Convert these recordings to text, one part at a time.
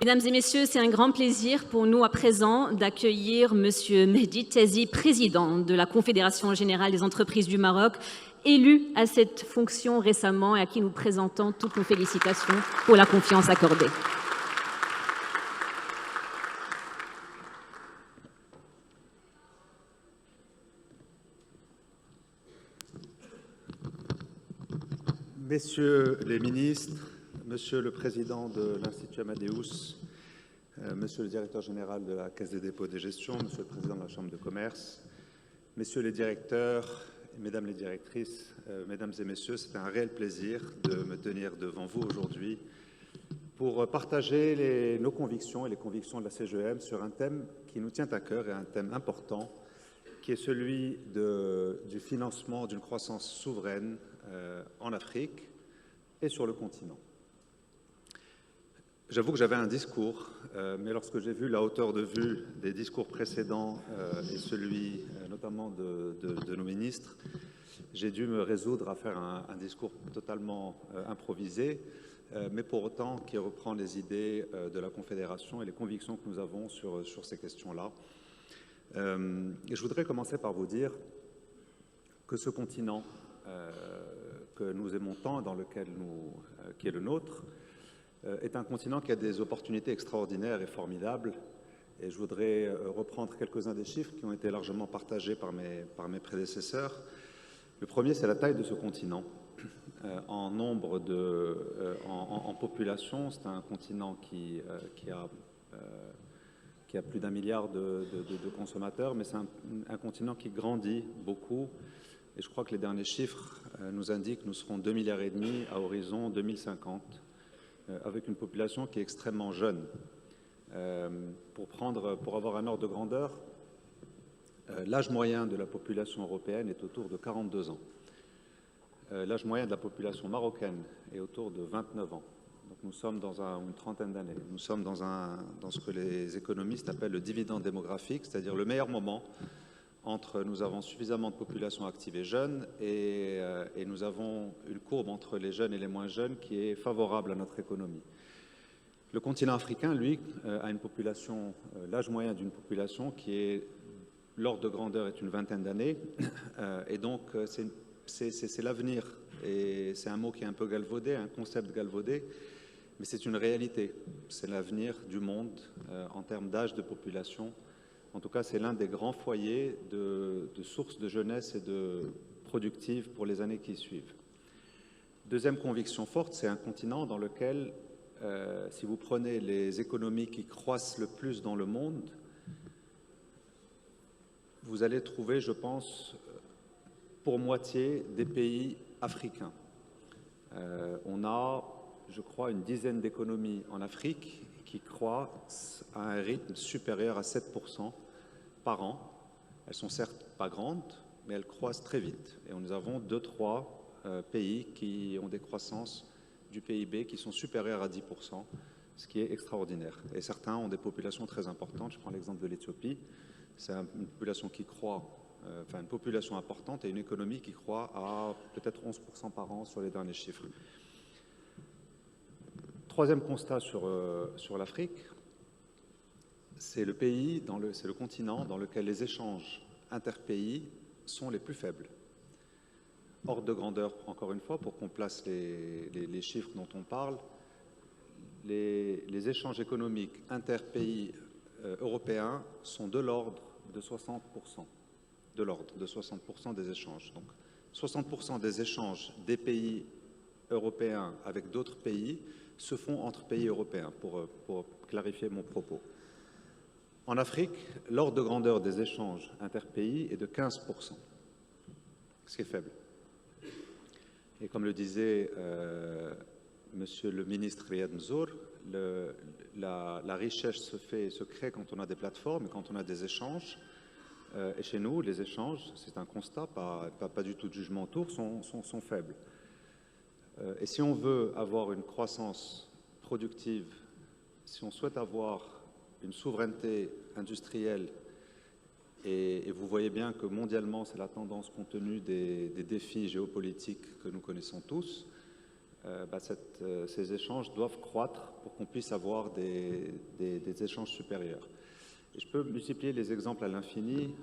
Mesdames et messieurs, c'est un grand plaisir pour nous à présent d'accueillir Monsieur Mehdi Taizi, président de la Confédération générale des entreprises du Maroc, élu à cette fonction récemment et à qui nous présentons toutes nos félicitations pour la confiance accordée. Messieurs les ministres, Monsieur le Président de l'Institut Amadeus, Monsieur le Directeur général de la Caisse des dépôts et des gestions, Monsieur le Président de la Chambre de commerce, Messieurs les directeurs, Mesdames les directrices, Mesdames et Messieurs, c'est un réel plaisir de me tenir devant vous aujourd'hui pour partager nos convictions et les convictions de la CGEM sur un thème qui nous tient à cœur et un thème important qui est celui du financement d'une croissance souveraine en Afrique et sur le continent. J'avoue que j'avais un discours, mais lorsque j'ai vu la hauteur de vue des discours précédents et celui notamment de nos ministres, j'ai dû me résoudre à faire un discours totalement improvisé, mais pour autant qui reprend les idées de la Confédération et les convictions que nous avons sur ces questions-là. Et je voudrais commencer par vous dire que ce continent que nous aimons tant, qui est le nôtre, est un continent qui a des opportunités extraordinaires et formidables. Et je voudrais reprendre quelques-uns des chiffres qui ont été largement partagés par mes prédécesseurs. Le premier, c'est la taille de ce continent. En nombre en population, c'est un continent qui a plus d'1 milliard de consommateurs, mais c'est un continent qui grandit beaucoup. Et je crois que les derniers chiffres nous indiquent que nous serons 2,5 milliards à horizon 2050, avec une population qui est extrêmement jeune. Pour avoir un ordre de grandeur, l'âge moyen de la population européenne est autour de 42 ans. L'âge moyen de la population marocaine est autour de 29 ans. Donc nous sommes dans une trentaine d'années. Nous sommes dans ce que les économistes appellent le dividende démographique, c'est-à-dire le meilleur moment entre nous avons suffisamment de population active et jeune et nous avons une courbe entre les jeunes et les moins jeunes qui est favorable à notre économie. Le continent africain, lui, a une population, l'âge moyen d'une population qui est, l'ordre de grandeur est une vingtaine d'années, et donc c'est l'avenir. Et c'est un mot qui est un peu galvaudé, un concept galvaudé, mais c'est une réalité. C'est l'avenir du monde en termes d'âge de population. En tout cas, c'est l'un des grands foyers de sources de jeunesse et de productives pour les années qui suivent. Deuxième conviction forte, c'est un continent dans lequel, si vous prenez les économies qui croissent le plus dans le monde, vous allez trouver, je pense, pour moitié des pays africains. On a, je crois, une dizaine d'économies en Afrique qui croissent à un rythme supérieur à 7% par an. Elles sont certes pas grandes, mais elles croissent très vite. Et nous avons 2-3 pays qui ont des croissances du PIB qui sont supérieures à 10%, ce qui est extraordinaire. Et certains ont des populations très importantes. Je prends l'exemple de l'Éthiopie. C'est une population qui croît, une population importante et une économie qui croît à peut-être 11% par an sur les derniers chiffres. Troisième constat sur l'Afrique, c'est le continent dans lequel les échanges interpays sont les plus faibles. Ordre de grandeur, encore une fois, pour qu'on place les chiffres dont on parle, les échanges économiques interpays européens sont de l'ordre de 60%. De l'ordre de 60% des échanges. Donc 60% des échanges des pays européens avec d'autres pays se font entre pays européens, pour clarifier mon propos. En Afrique, l'ordre de grandeur des échanges interpays est de 15%, ce qui est faible. Et comme le disait Monsieur le ministre Riyad Mzour, la richesse se crée quand on a des plateformes et quand on a des échanges. Et chez nous, les échanges, c'est un constat, pas du tout de jugement autour, sont faibles. Et si on veut avoir une croissance productive, si on souhaite avoir une souveraineté industrielle, et vous voyez bien que mondialement, c'est la tendance compte tenu des défis géopolitiques que nous connaissons tous, ces échanges doivent croître pour qu'on puisse avoir des échanges supérieurs. Et je peux multiplier les exemples à l'infini.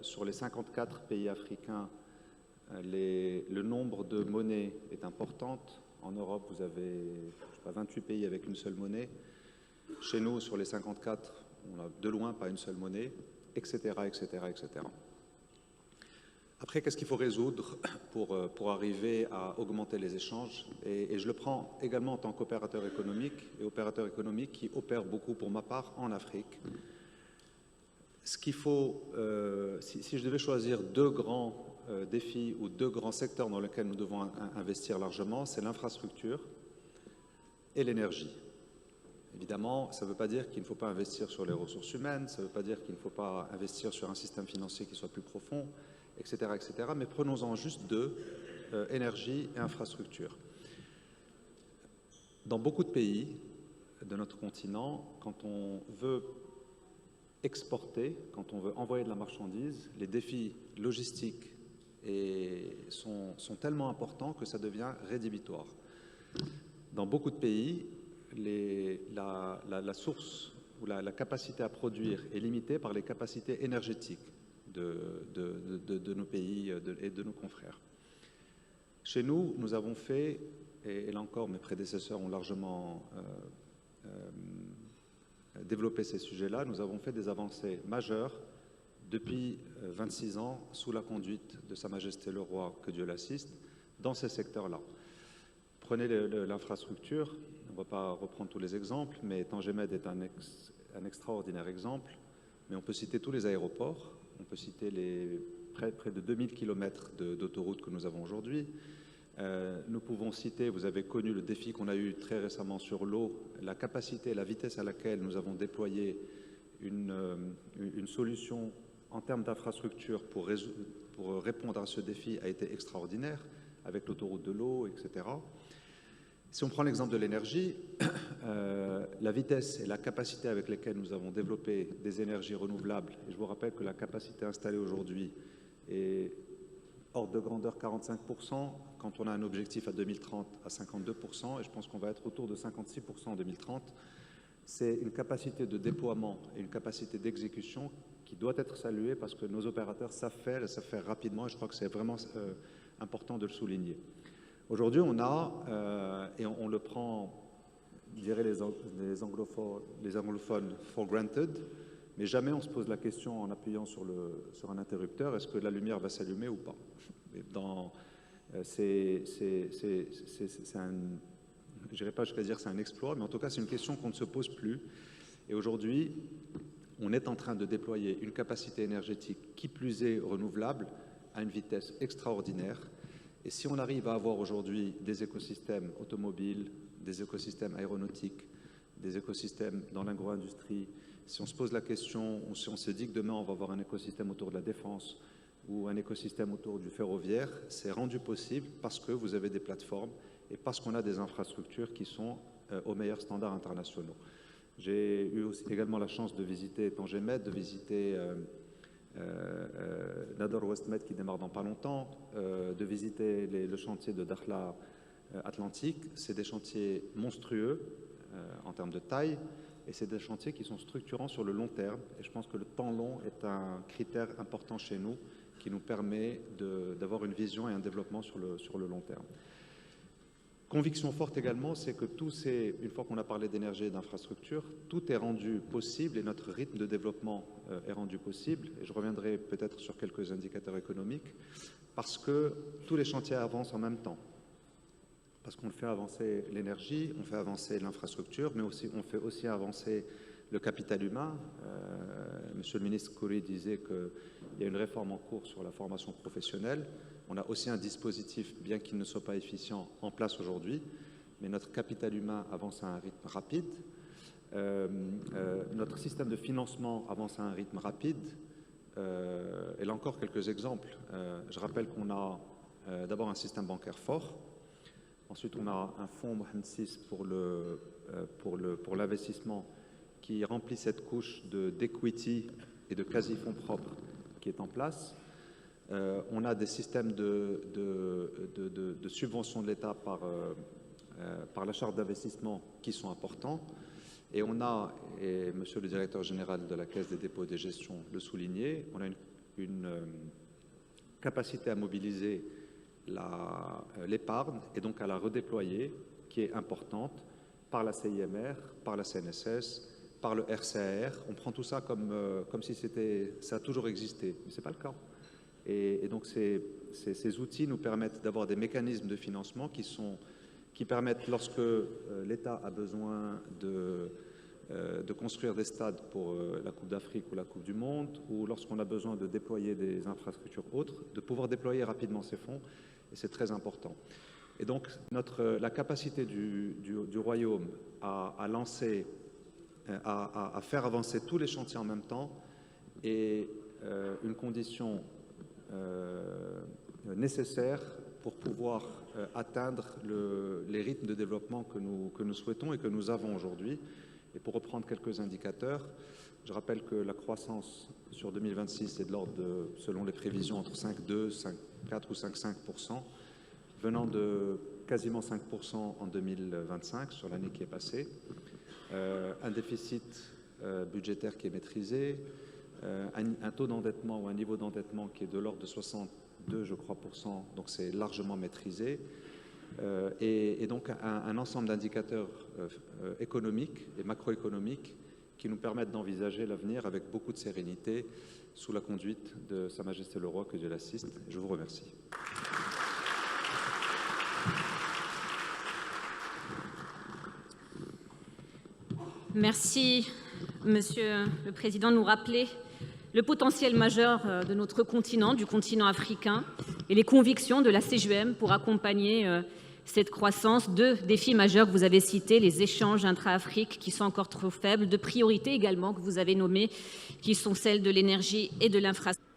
Sur les 54 pays africains, le nombre de monnaies est important. En Europe, vous avez 28 pays avec une seule monnaie. Chez nous, sur les 54, on a de loin pas une seule monnaie, etc., etc., etc. Après, qu'est-ce qu'il faut résoudre pour arriver à augmenter les échanges? Et je le prends également en tant qu'opérateur économique, et opérateur économique qui opère beaucoup, pour ma part, en Afrique. Ce qu'il faut, si je devais choisir deux grands défis ou deux grands secteurs dans lesquels nous devons investir largement, c'est l'infrastructure et l'énergie. Évidemment, ça ne veut pas dire qu'il ne faut pas investir sur les ressources humaines, ça ne veut pas dire qu'il ne faut pas investir sur un système financier qui soit plus profond, etc., etc. Mais prenons-en juste deux, énergie et infrastructure. Dans beaucoup de pays de notre continent, quand on veut exporter, quand on veut envoyer de la marchandise, les défis logistiques sont tellement importants que ça devient rédhibitoire. Dans beaucoup de pays, la source ou la capacité à produire est limitée par les capacités énergétiques de nos pays et de nos confrères. Chez nous, nous avons fait, et là encore mes prédécesseurs ont largement développé ces sujets-là, nous avons fait des avancées majeures depuis 26 ans sous la conduite de Sa Majesté le Roi, que Dieu l'assiste, dans ces secteurs-là. Prenez l'infrastructure, on ne va pas reprendre tous les exemples, mais Tangemed est un extraordinaire exemple, mais on peut citer tous les aéroports, on peut citer les près de 2000 km d'autoroutes que nous avons aujourd'hui. Nous pouvons citer, vous avez connu le défi qu'on a eu très récemment sur l'eau, la capacité et la vitesse à laquelle nous avons déployé une solution en termes d'infrastructure pour répondre à ce défi a été extraordinaire, avec l'autoroute de l'eau, etc. Si on prend l'exemple de l'énergie, la vitesse et la capacité avec lesquelles nous avons développé des énergies renouvelables, et je vous rappelle que la capacité installée aujourd'hui est ordre de grandeur 45%, quand on a un objectif à 2030 à 52%, et je pense qu'on va être autour de 56% en 2030, c'est une capacité de déploiement et une capacité d'exécution qui doit être saluée parce que nos opérateurs savent faire et savent faire rapidement, et je crois que c'est vraiment important de le souligner. Aujourd'hui, on a, et on le prend, je dirais les anglophones for granted, mais jamais on se pose la question en appuyant sur un interrupteur, est-ce que la lumière va s'allumer ou pas? Je n'irai pas jusqu'à dire c'est un exploit, mais en tout cas c'est une question qu'on ne se pose plus. Et aujourd'hui, on est en train de déployer une capacité énergétique qui plus est renouvelable à une vitesse extraordinaire. Et si on arrive à avoir aujourd'hui des écosystèmes automobiles, des écosystèmes aéronautiques, des écosystèmes dans l'agro-industrie, si on se pose la question, ou si on se dit que demain on va avoir un écosystème autour de la défense ou un écosystème autour du ferroviaire, c'est rendu possible parce que vous avez des plateformes et parce qu'on a des infrastructures qui sont aux meilleurs standards internationaux. J'ai eu aussi également la chance de visiter Tangemed, de visiter Nador Westmed qui démarre dans pas longtemps, de visiter le chantier de Dakhla Atlantique. C'est des chantiers monstrueux en termes de taille, et c'est des chantiers qui sont structurants sur le long terme. Et je pense que le temps long est un critère important chez nous qui nous permet d'avoir une vision et un développement sur le long terme. Conviction forte également, c'est que une fois qu'on a parlé d'énergie et d'infrastructure, tout est rendu possible et notre rythme de développement est rendu possible. Et je reviendrai peut-être sur quelques indicateurs économiques parce que tous les chantiers avancent en même temps. Parce qu'on fait avancer l'énergie, on fait avancer l'infrastructure, mais aussi, on fait aussi avancer le capital humain. Monsieur le ministre Khoury disait qu'il y a une réforme en cours sur la formation professionnelle. On a aussi un dispositif, bien qu'il ne soit pas efficient, en place aujourd'hui, mais notre capital humain avance à un rythme rapide. Notre système de financement avance à un rythme rapide. Et là encore, quelques exemples. Je rappelle qu'on a d'abord un système bancaire fort. Ensuite, on a un fonds Mohamed VI pour l'investissement qui remplit cette couche d'equity et de quasi-fonds propres qui est en place. On a des systèmes de subvention de l'État par la charte d'investissement qui sont importants. Et on a, et Monsieur le Directeur Général de la Caisse des dépôts et des gestions le soulignait, on a une capacité à mobiliser l'épargne et donc à la redéployer qui est importante par la CIMR, par la CNSS, par le RCAR. On prend tout ça comme si ça a toujours existé, mais ce n'est pas le cas. Et donc ces outils nous permettent d'avoir des mécanismes de financement qui permettent, lorsque l'État a besoin de construire des stades pour la Coupe d'Afrique ou la Coupe du Monde, ou lorsqu'on a besoin de déployer des infrastructures autres, de pouvoir déployer rapidement ces fonds, et c'est très important. Et donc la capacité du Royaume à lancer, à faire avancer tous les chantiers en même temps est une condition nécessaire pour pouvoir atteindre les rythmes de développement que nous souhaitons et que nous avons aujourd'hui. Et pour reprendre quelques indicateurs, je rappelle que la croissance sur 2026 est de l'ordre de, selon les prévisions, entre 5,2, 5,4 ou 5,5%, venant de quasiment 5% en 2025, sur l'année qui est passée. Un déficit budgétaire qui est maîtrisé, un taux d'endettement ou un niveau d'endettement qui est de l'ordre de 62, je crois, donc c'est largement maîtrisé. Et donc un ensemble d'indicateurs économiques et macroéconomiques qui nous permettent d'envisager l'avenir avec beaucoup de sérénité sous la conduite de Sa Majesté le Roi, que Dieu l'assiste. Je vous remercie. Merci, Monsieur le Président, de nous rappeler le potentiel majeur de notre continent, du continent africain, et les convictions de la CGUM pour accompagner cette croissance. Deux défis majeurs que vous avez cités, les échanges intra-Afrique qui sont encore trop faibles, deux priorités également que vous avez nommées, qui sont celles de l'énergie et de l'infrastructure.